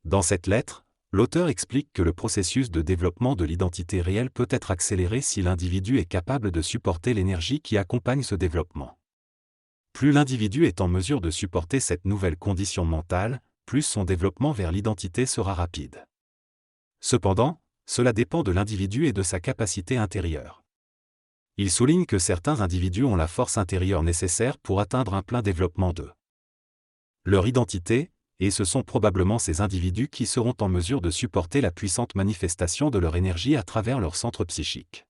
Dans cette lettre, l'auteur explique que le processus de développement de l'identité réelle peut être accéléré si l'individu est capable de supporter l'énergie qui accompagne ce développement. Plus l'individu est en mesure de supporter cette nouvelle condition mentale, plus son développement vers l'identité sera rapide. Cependant, cela dépend de l'individu et de sa capacité intérieure. Il souligne que certains individus ont la force intérieure nécessaire pour atteindre un plein développement de leur identité, et ce sont probablement ces individus qui seront en mesure de supporter la puissante manifestation de leur énergie à travers leur centre psychique.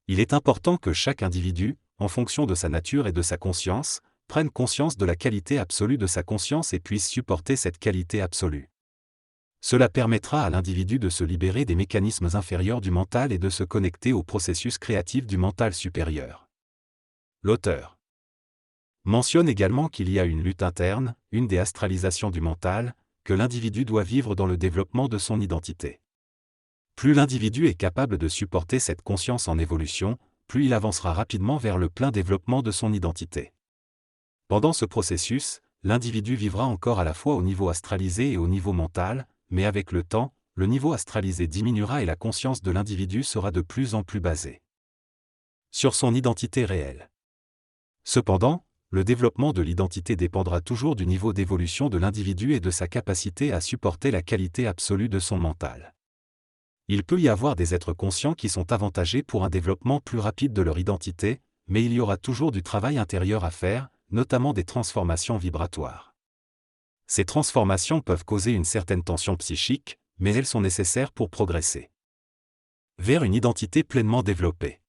Il est important que chaque individu, en fonction de sa nature et de sa conscience, prenne conscience de la qualité absolue de sa conscience et puisse supporter cette qualité absolue. Cela permettra à l'individu de se libérer des mécanismes inférieurs du mental et de se connecter au processus créatif du mental supérieur. L'auteur mentionne également qu'il y a une lutte interne, une déastralisation du mental, que l'individu doit vivre dans le développement de son identité. Plus l'individu est capable de supporter cette conscience en évolution, plus il avancera rapidement vers le plein développement de son identité. Pendant ce processus, l'individu vivra encore à la fois au niveau astralisé et au niveau mental, mais avec le temps, le niveau astralisé diminuera et la conscience de l'individu sera de plus en plus basée sur son identité réelle. Cependant, le développement de l'identité dépendra toujours du niveau d'évolution de l'individu et de sa capacité à supporter la qualité absolue de son mental. Il peut y avoir des êtres conscients qui sont avantagés pour un développement plus rapide de leur identité, mais il y aura toujours du travail intérieur à faire, notamment des transformations vibratoires. Ces transformations peuvent causer une certaine tension psychique, mais elles sont nécessaires pour progresser vers une identité pleinement développée.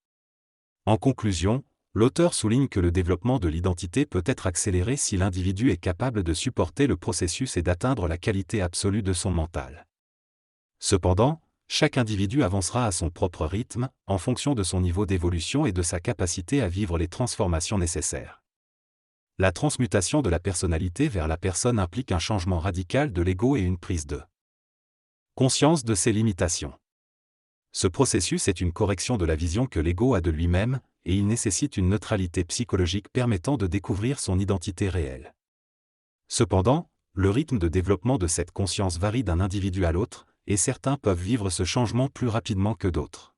En conclusion, l'auteur souligne que le développement de l'identité peut être accéléré si l'individu est capable de supporter le processus et d'atteindre la qualité absolue de son mental. Cependant, chaque individu avancera à son propre rythme, en fonction de son niveau d'évolution et de sa capacité à vivre les transformations nécessaires. La transmutation de la personnalité vers la personne implique un changement radical de l'ego et une prise de conscience de ses limitations. Ce processus est une correction de la vision que l'ego a de lui-même, et il nécessite une neutralité psychologique permettant de découvrir son identité réelle. Cependant, le rythme de développement de cette conscience varie d'un individu à l'autre, et certains peuvent vivre ce changement plus rapidement que d'autres.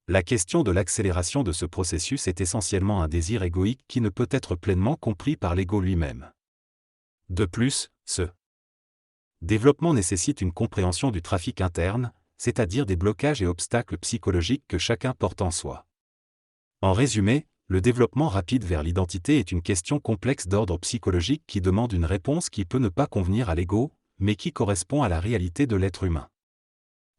La question de l'accélération de ce processus est essentiellement un désir égoïque qui ne peut être pleinement compris par l'ego lui-même. De plus, ce développement nécessite une compréhension du trafic interne, c'est-à-dire des blocages et obstacles psychologiques que chacun porte en soi. En résumé, le développement rapide vers l'identité est une question complexe d'ordre psychologique qui demande une réponse qui peut ne pas convenir à l'ego, mais qui correspond à la réalité de l'être humain.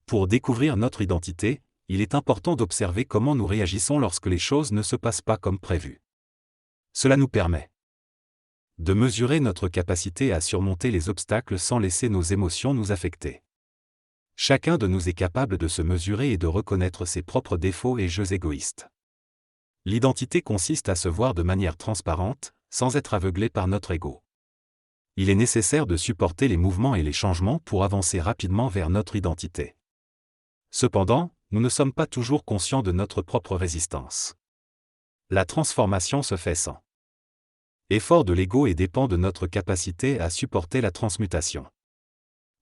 Pour découvrir notre identité, il est important d'observer comment nous réagissons lorsque les choses ne se passent pas comme prévu. Cela nous permet de mesurer notre capacité à surmonter les obstacles sans laisser nos émotions nous affecter. Chacun de nous est capable de se mesurer et de reconnaître ses propres défauts et jeux égoïstes. L'identité consiste à se voir de manière transparente, sans être aveuglé par notre ego. Il est nécessaire de supporter les mouvements et les changements pour avancer rapidement vers notre identité. Cependant, nous ne sommes pas toujours conscients de notre propre résistance. La transformation se fait sans effort de l'ego et dépend de notre capacité à supporter la transmutation.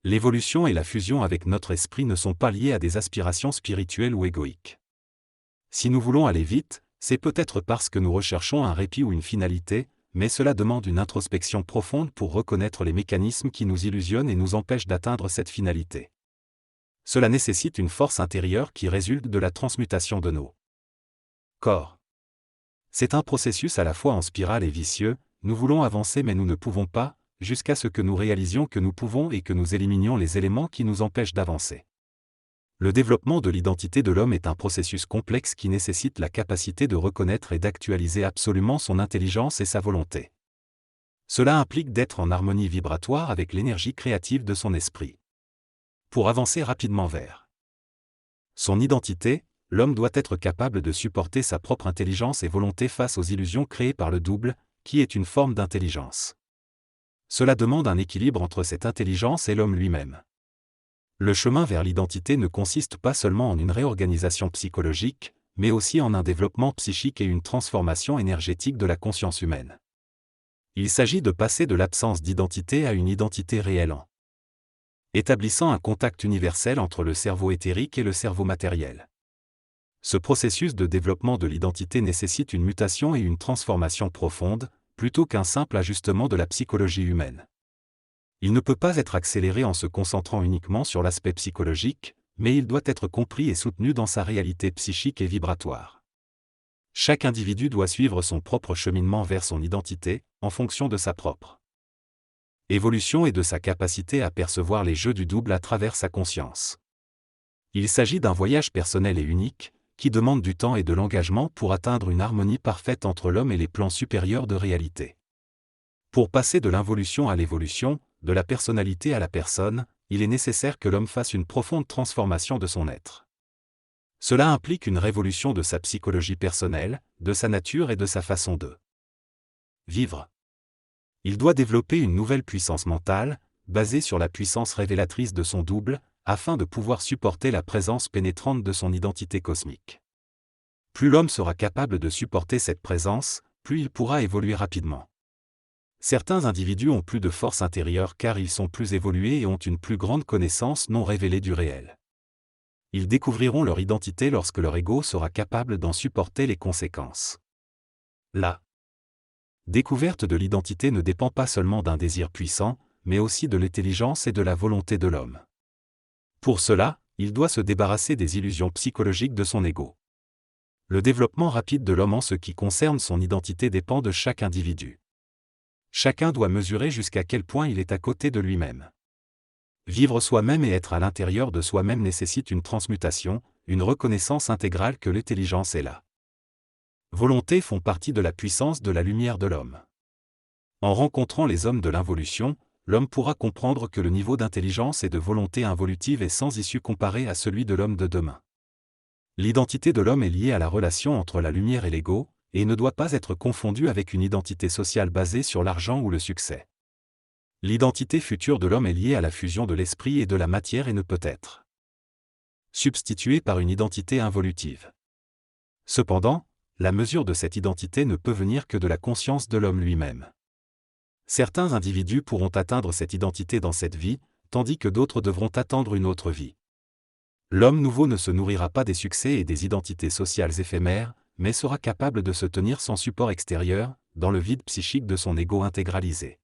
L'évolution et la fusion avec notre esprit ne sont pas liées à des aspirations spirituelles ou égoïques. Si nous voulons aller vite, c'est peut-être parce que nous recherchons un répit ou une finalité, mais cela demande une introspection profonde pour reconnaître les mécanismes qui nous illusionnent et nous empêchent d'atteindre cette finalité. Cela nécessite une force intérieure qui résulte de la transmutation de nos corps. C'est un processus à la fois en spirale et vicieux, nous voulons avancer mais nous ne pouvons pas, jusqu'à ce que nous réalisions que nous pouvons et que nous éliminions les éléments qui nous empêchent d'avancer. Le développement de l'identité de l'homme est un processus complexe qui nécessite la capacité de reconnaître et d'actualiser absolument son intelligence et sa volonté. Cela implique d'être en harmonie vibratoire avec l'énergie créative de son esprit. Pour avancer rapidement vers son identité, l'homme doit être capable de supporter sa propre intelligence et volonté face aux illusions créées par le double, qui est une forme d'intelligence. Cela demande un équilibre entre cette intelligence et l'homme lui-même. Le chemin vers l'identité ne consiste pas seulement en une réorganisation psychologique, mais aussi en un développement psychique et une transformation énergétique de la conscience humaine. Il s'agit de passer de l'absence d'identité à une identité réelle en établissant un contact universel entre le cerveau éthérique et le cerveau matériel. Ce processus de développement de l'identité nécessite une mutation et une transformation profonde, plutôt qu'un simple ajustement de la psychologie humaine. Il ne peut pas être accéléré en se concentrant uniquement sur l'aspect psychologique, mais il doit être compris et soutenu dans sa réalité psychique et vibratoire. Chaque individu doit suivre son propre cheminement vers son identité, en fonction de sa propre évolution et de sa capacité à percevoir les jeux du double à travers sa conscience. Il s'agit d'un voyage personnel et unique, qui demande du temps et de l'engagement pour atteindre une harmonie parfaite entre l'homme et les plans supérieurs de réalité. Pour passer de l'involution à l'évolution, de la personnalité à la personne, il est nécessaire que l'homme fasse une profonde transformation de son être. Cela implique une révolution de sa psychologie personnelle, de sa nature et de sa façon de vivre. Il doit développer une nouvelle puissance mentale, basée sur la puissance révélatrice de son double, afin de pouvoir supporter la présence pénétrante de son identité cosmique. Plus l'homme sera capable de supporter cette présence, plus il pourra évoluer rapidement. Certains individus ont plus de force intérieure car ils sont plus évolués et ont une plus grande connaissance non révélée du réel. Ils découvriront leur identité lorsque leur ego sera capable d'en supporter les conséquences. La découverte de l'identité ne dépend pas seulement d'un désir puissant, mais aussi de l'intelligence et de la volonté de l'homme. Pour cela, il doit se débarrasser des illusions psychologiques de son ego. Le développement rapide de l'homme en ce qui concerne son identité dépend de chaque individu. Chacun doit mesurer jusqu'à quel point il est à côté de lui-même. Vivre soi-même et être à l'intérieur de soi-même nécessite une transmutation, une reconnaissance intégrale que l'intelligence est là. Volonté font partie de la puissance de la lumière de l'homme. En rencontrant les hommes de l'involution, l'homme pourra comprendre que le niveau d'intelligence et de volonté involutive est sans issue comparé à celui de l'homme de demain. L'identité de l'homme est liée à la relation entre la lumière et l'ego, et ne doit pas être confondue avec une identité sociale basée sur l'argent ou le succès. L'identité future de l'homme est liée à la fusion de l'esprit et de la matière et ne peut être substituée par une identité involutive. Cependant, la mesure de cette identité ne peut venir que de la conscience de l'homme lui-même. Certains individus pourront atteindre cette identité dans cette vie, tandis que d'autres devront attendre une autre vie. L'homme nouveau ne se nourrira pas des succès et des identités sociales éphémères, mais sera capable de se tenir sans support extérieur, dans le vide psychique de son ego intégralisé.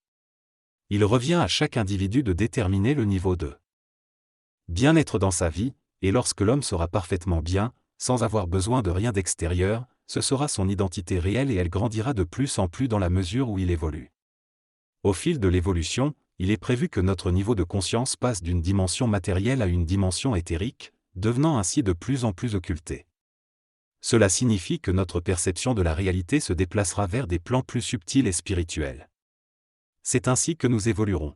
Il revient à chaque individu de déterminer le niveau de bien-être dans sa vie, et lorsque l'homme sera parfaitement bien, sans avoir besoin de rien d'extérieur, ce sera son identité réelle et elle grandira de plus en plus dans la mesure où il évolue. Au fil de l'évolution, il est prévu que notre niveau de conscience passe d'une dimension matérielle à une dimension éthérique, devenant ainsi de plus en plus occulté. Cela signifie que notre perception de la réalité se déplacera vers des plans plus subtils et spirituels. C'est ainsi que nous évoluerons.